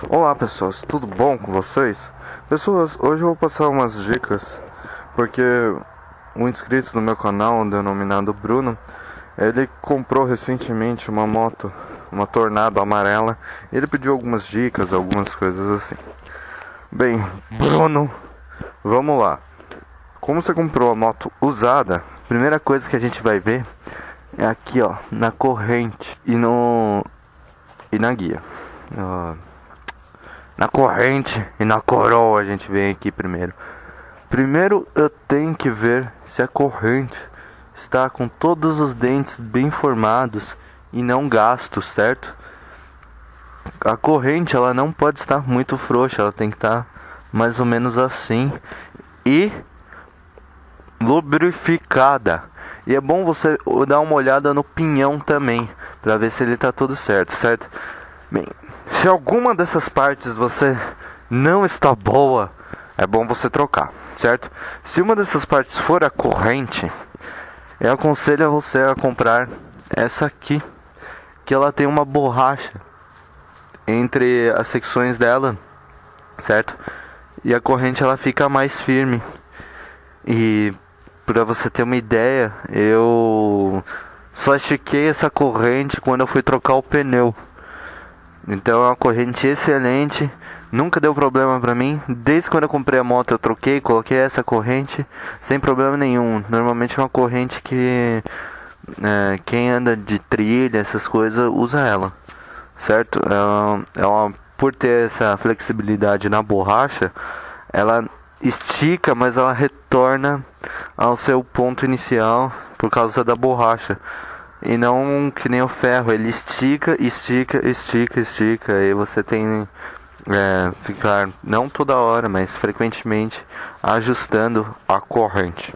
Olá pessoas, tudo bom com vocês? Pessoas, hoje eu vou passar umas dicas porque um inscrito do meu canal, denominado Bruno, ele comprou recentemente uma moto, uma Tornado amarela, e ele pediu algumas dicas, algumas coisas assim. Bem, Bruno, vamos lá. Como você comprou a moto usada, a primeira coisa que a gente vai ver é aqui, ó, na corrente e na guia. Na corrente e na coroa a gente vem aqui primeiro. Primeiro eu tenho que ver se a corrente está com todos os dentes bem formados e não gastos, certo? A corrente ela não pode estar muito frouxa, ela tem que estar mais ou menos assim e lubrificada. E é bom você dar uma olhada no pinhão também, para ver se ele está tudo certo, certo? Bem, se alguma dessas partes você não está boa, é bom você trocar, certo? Se uma dessas partes for a corrente, eu aconselho você a comprar essa aqui, que ela tem uma borracha entre as secções dela, certo? E a corrente ela fica mais firme. E para você ter uma ideia, eu só estiquei essa corrente quando eu fui trocar o pneu. Então é uma corrente excelente, nunca deu problema pra mim. Desde quando eu comprei a moto eu troquei, coloquei essa corrente sem problema nenhum. Normalmente é uma corrente que quem anda de trilha, essas coisas, usa ela, certo? Por ter essa flexibilidade na borracha, ela estica, mas ela retorna ao seu ponto inicial por causa da borracha. E não que nem o ferro, ele estica, estica, estica, estica. E você tem ficar, não toda hora, mas frequentemente, ajustando a corrente.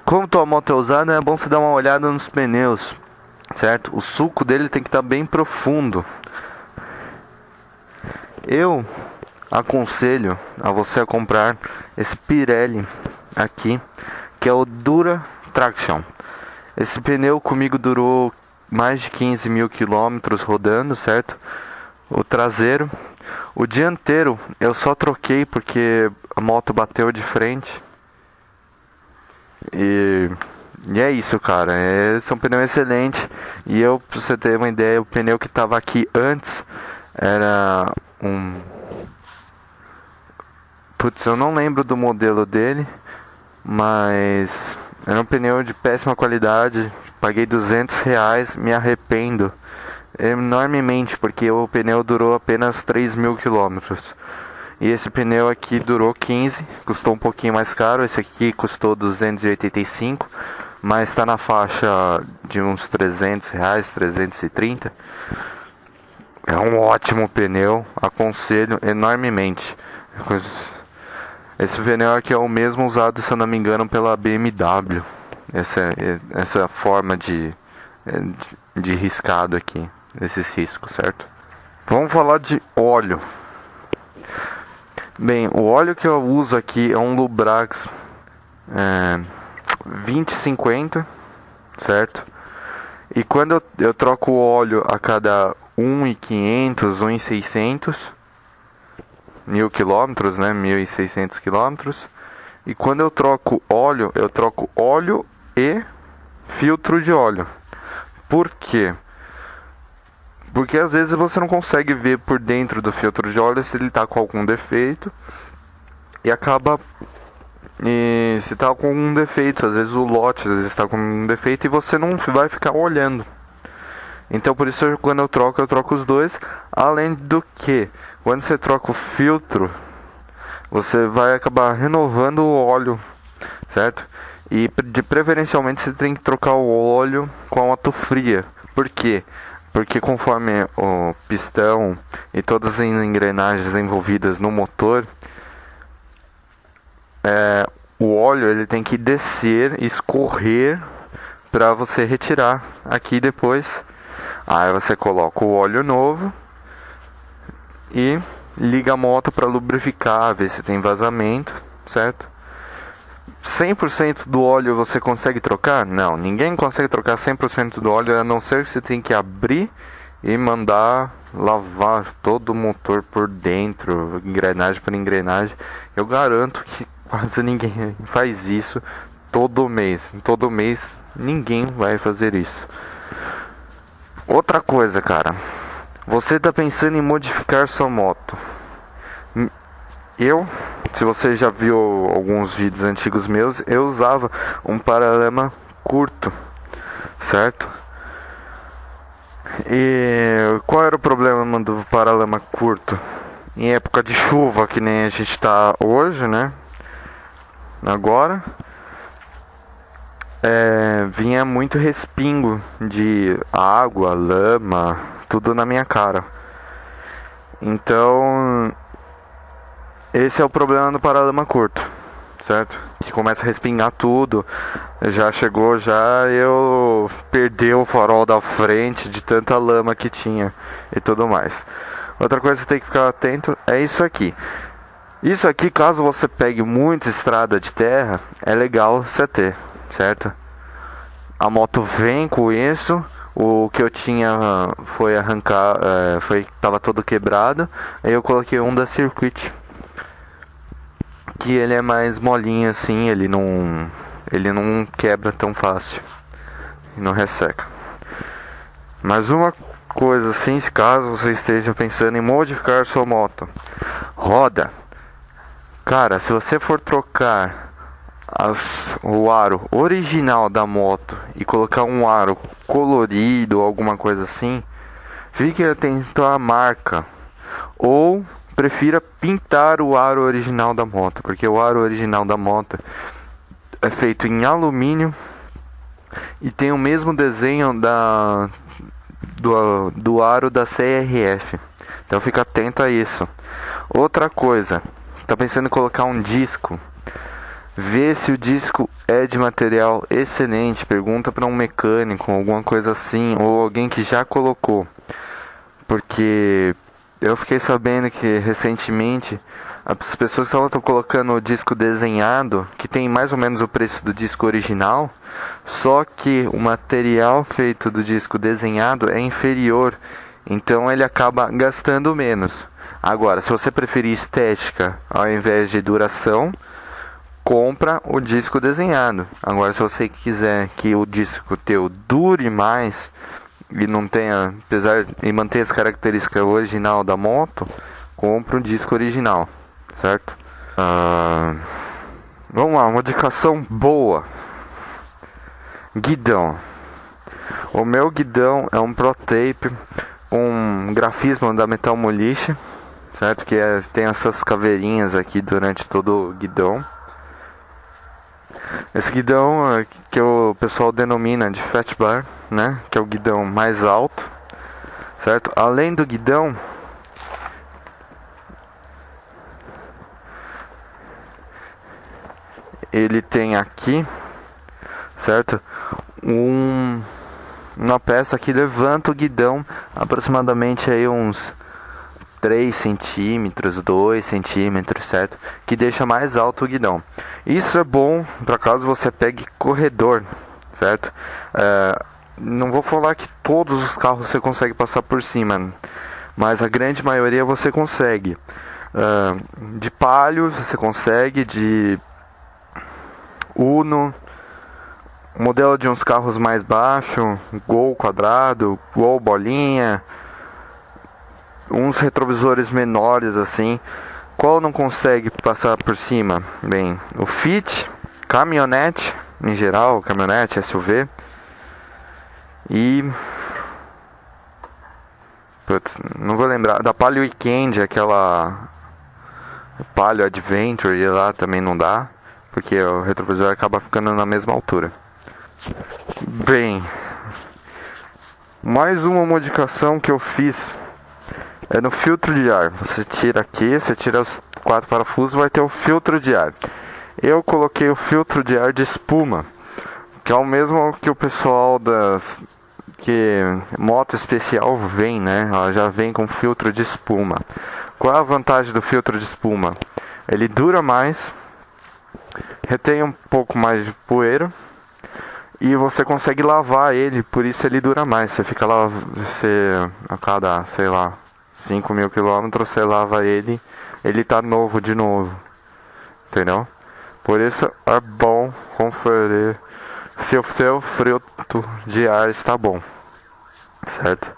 Como tua moto é usada, é bom você dar uma olhada nos pneus, certo? O sulco dele tem que estar bem profundo. Eu aconselho a você a comprar esse Pirelli aqui, que é o Dura Traction. Esse pneu comigo durou mais de 15 mil quilômetros rodando, certo? O traseiro. O dianteiro eu só troquei porque a moto bateu de frente. E é isso, cara. Esse é um pneu excelente. E eu, pra você ter uma ideia, o pneu que tava aqui antes era um... Putz, eu não lembro do modelo dele, mas era um pneu de péssima qualidade. Paguei R$ 200, me arrependo enormemente, porque o pneu durou apenas 3 mil quilômetros. E esse pneu aqui durou 15, custou um pouquinho mais caro. Esse aqui custou 285, mas está na faixa de uns R$ 300, 330. É um ótimo pneu, aconselho enormemente. Esse pneu aqui é o mesmo usado, se eu não me engano, pela BMW. Essa forma de riscado aqui, esses riscos, certo? Vamos falar de óleo. Bem, o óleo que eu uso aqui é um Lubrax 2050, certo? E quando eu troco o óleo a cada 1.500, 1.600 mil quilômetros, né? 1.600 quilômetros. E quando eu troco óleo e filtro de óleo. Por quê? Porque às vezes você não consegue ver por dentro do filtro de óleo se ele está com algum defeito. E acaba... se está com algum defeito, às vezes o lote está com um defeito e você não vai ficar olhando. Então por isso quando eu troco os dois. Além do que, quando você troca o filtro, você vai acabar renovando o óleo, certo? E preferencialmente você tem que trocar o óleo com a moto fria. Por quê? Porque conforme o pistão e todas as engrenagens envolvidas no motor, o óleo ele tem que descer, escorrer para você retirar aqui depois. Aí você coloca o óleo novo e liga a moto para lubrificar, ver se tem vazamento, certo? 100% do óleo você consegue trocar? Não, ninguém consegue trocar 100% do óleo, a não ser que você tem que abrir e mandar lavar todo o motor por dentro, engrenagem por engrenagem. Eu garanto que quase ninguém faz isso todo mês. Todo mês ninguém vai fazer isso. Outra coisa, cara. Você tá pensando em modificar sua moto. Se você já viu alguns vídeos antigos meus, eu usava um paralama curto, certo? E qual era o problema do paralama curto? Em época de chuva, que nem a gente tá hoje, né? Agora, vinha muito respingo de água, lama, tudo na minha cara. Então, esse é o problema do paralama curto, certo? Que começa a respingar tudo. Já chegou, eu perdi o farol da frente de tanta lama que tinha e tudo mais. Outra coisa que tem que ficar atento é isso aqui. Isso aqui, caso você pegue muita estrada de terra, é legal você ter, certo? A moto vem com isso. O que eu tinha foi arrancar, tava todo quebrado. Aí eu coloquei um da Circuit, que ele é mais molinho assim, ele não quebra tão fácil e não resseca. Mas uma coisa assim, se caso você esteja pensando em modificar sua moto, roda. Cara, se você for trocar o aro original da moto e colocar um aro colorido ou alguma coisa assim, fique atento à marca. Ou prefira pintar o aro original da moto, porque o aro original da moto é feito em alumínio e tem o mesmo desenho do aro da CRF. Então fica atento a isso. Outra coisa, tá pensando em colocar um disco? Vê se o disco é de material excelente. Pergunta para um mecânico, alguma coisa assim, ou alguém que já colocou. Porque eu fiquei sabendo que recentemente as pessoas estavam colocando o disco desenhado, que tem mais ou menos o preço do disco original, só que o material feito do disco desenhado é inferior, então ele acaba gastando menos. Agora, se você preferir estética ao invés de duração, compra o disco desenhado. Agora, se você quiser que o disco teu dure mais e não tenha, e mantenha as características original da moto, compra um disco original, certo? Vamos lá, uma indicação boa. Guidão. O meu guidão é um ProTape, um grafismo da Metal Muliche, certo? Que tem essas caveirinhas aqui durante todo o guidão. Esse guidão que o pessoal denomina de Fat Bar, né? Que é o guidão mais alto, certo? Além do guidão, ele tem aqui, certo? Uma peça que levanta o guidão aproximadamente aí uns 3 centímetros, 2 centímetros, certo? Que deixa mais alto o guidão. Isso é bom para caso você pegue corredor, certo? Não vou falar que todos os carros você consegue passar por cima, mas a grande maioria você consegue. De Palio você consegue, de Uno, modelo de uns carros mais baixos, Gol quadrado, Gol bolinha, uns retrovisores menores assim. Qual não consegue passar por cima? Bem, o Fit, caminhonete em geral, caminhonete, SUV e não vou lembrar da Palio Weekend, aquela Palio Adventure, e lá também não dá, porque o retrovisor acaba ficando na mesma altura. Bem, mais uma modificação que eu fiz é no filtro de ar. Você tira aqui, você tira os 4 parafusos, vai ter o filtro de ar. Eu coloquei o filtro de ar de espuma, que é o mesmo que o pessoal que moto especial vem, né? Ela já vem com filtro de espuma. Qual é a vantagem do filtro de espuma? Ele dura mais, retém um pouco mais de poeira E você consegue lavar ele, por isso ele dura mais. Você fica lá, você, a cada, sei lá, 5.000 quilômetros, você lava ele, ele tá novo de novo. Entendeu? Por isso é bom conferir se o seu filtro de ar está bom. Certo?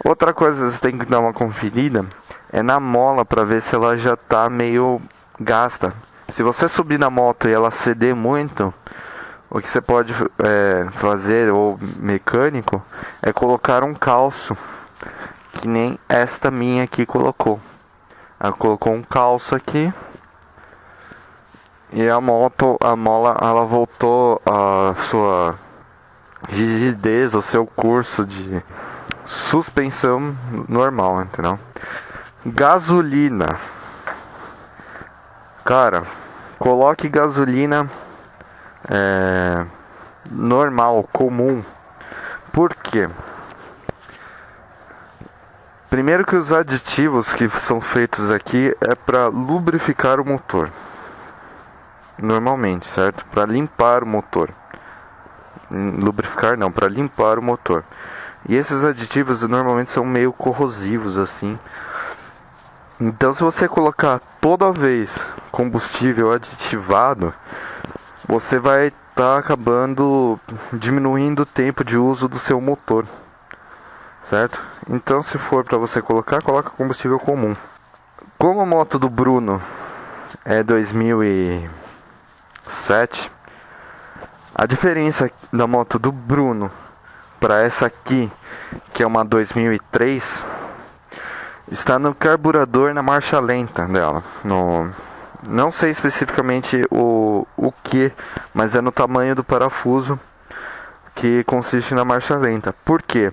Outra coisa que você tem que dar uma conferida é na mola para ver se ela já tá meio gasta. Se você subir na moto e ela ceder muito, o que você pode fazer, ou mecânico, é colocar um calço, que nem esta minha aqui colocou. Ela colocou um calço aqui e a mola, ela voltou a sua rigidez, o seu curso de suspensão normal, entendeu? Gasolina. Cara, coloque gasolina normal, comum. Por quê? Primeiro que os aditivos que são feitos aqui é para lubrificar o motor. Normalmente, certo? Para limpar o motor. Lubrificar não, para limpar o motor. E esses aditivos normalmente são meio corrosivos assim. Então se você colocar toda vez combustível aditivado, você vai estar acabando diminuindo o tempo de uso do seu motor. Certo? Então se for para você coloca combustível comum. Como a moto do Bruno é 2007, a diferença da moto do Bruno para essa aqui, que é uma 2003, está no carburador, na marcha lenta dela. Não sei especificamente o que, mas é no tamanho do parafuso que consiste na marcha lenta. Por quê?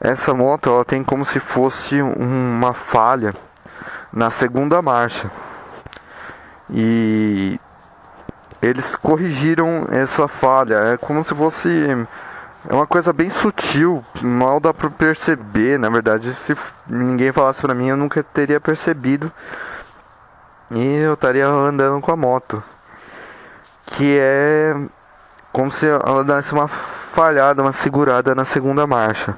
Essa moto ela tem como se fosse uma falha na segunda marcha. E eles corrigiram essa falha. É como se fosse... É uma coisa bem sutil, mal dá pra perceber. Na verdade, se ninguém falasse pra mim, eu nunca teria percebido. E eu estaria andando com a moto. Que é como se ela desse uma falhada, uma segurada na segunda marcha.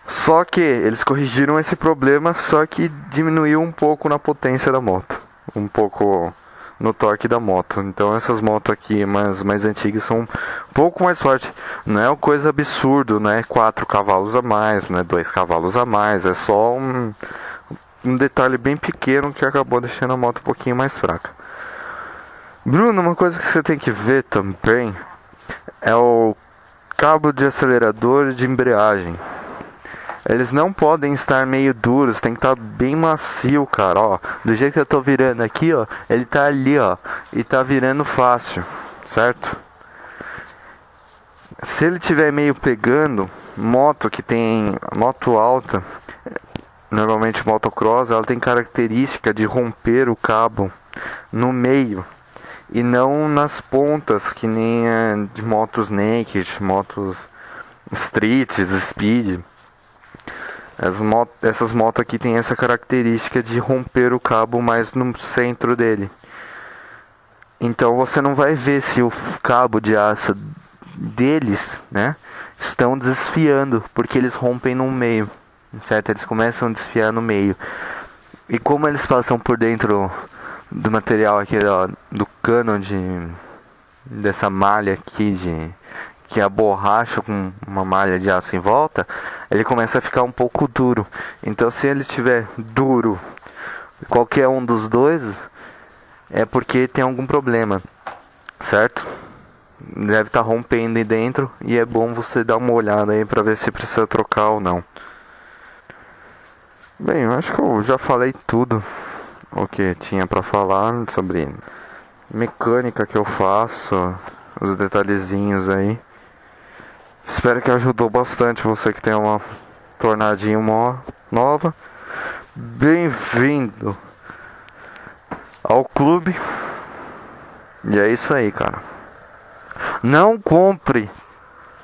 Só que eles corrigiram esse problema, só que diminuiu um pouco na potência da moto. Um pouco no torque da moto. Então essas motos aqui mais antigas são um pouco mais fortes. Não é uma coisa absurda, não é 4 cavalos a mais, não é 2 cavalos a mais. É só um detalhe bem pequeno que acabou deixando a moto um pouquinho mais fraca. Bruno, uma coisa que você tem que ver também é o cabo de acelerador e de embreagem. Eles não podem estar meio duros, tem que estar bem macio, cara, ó. Do jeito que eu tô virando aqui, ó, ele tá ali, ó, e tá virando fácil, certo? Se ele tiver meio pegando, moto alta, normalmente motocross, ela tem característica de romper o cabo no meio e não nas pontas, que nem de motos naked, motos streets, speed. Essas motos aqui tem essa característica de romper o cabo mais no centro dele. Então você não vai ver se o cabo de aço deles, né, estão desfiando, porque eles rompem no meio, certo? Eles começam a desfiar no meio. E como eles passam por dentro do material aqui, ó, do cano dessa malha aqui que é a borracha com uma malha de aço em volta, ele começa a ficar um pouco duro. Então se ele estiver duro, qualquer um dos dois, é porque tem algum problema, certo? Deve estar rompendo aí dentro e é bom você dar uma olhada aí para ver se precisa trocar ou não. Bem, eu acho que eu já falei tudo o que tinha para falar sobre mecânica que eu faço, os detalhezinhos aí. Espero que ajudou bastante você que tem uma tornadinha nova. Bem-vindo ao clube. E é isso aí, cara. Não compre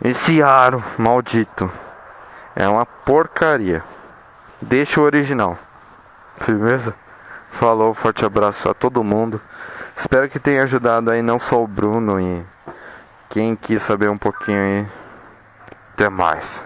esse aro maldito. É uma porcaria. Deixa o original. Firmeza? Falou, forte abraço a todo mundo. Espero que tenha ajudado aí não só o Bruno Quem quis saber um pouquinho aí, até mais.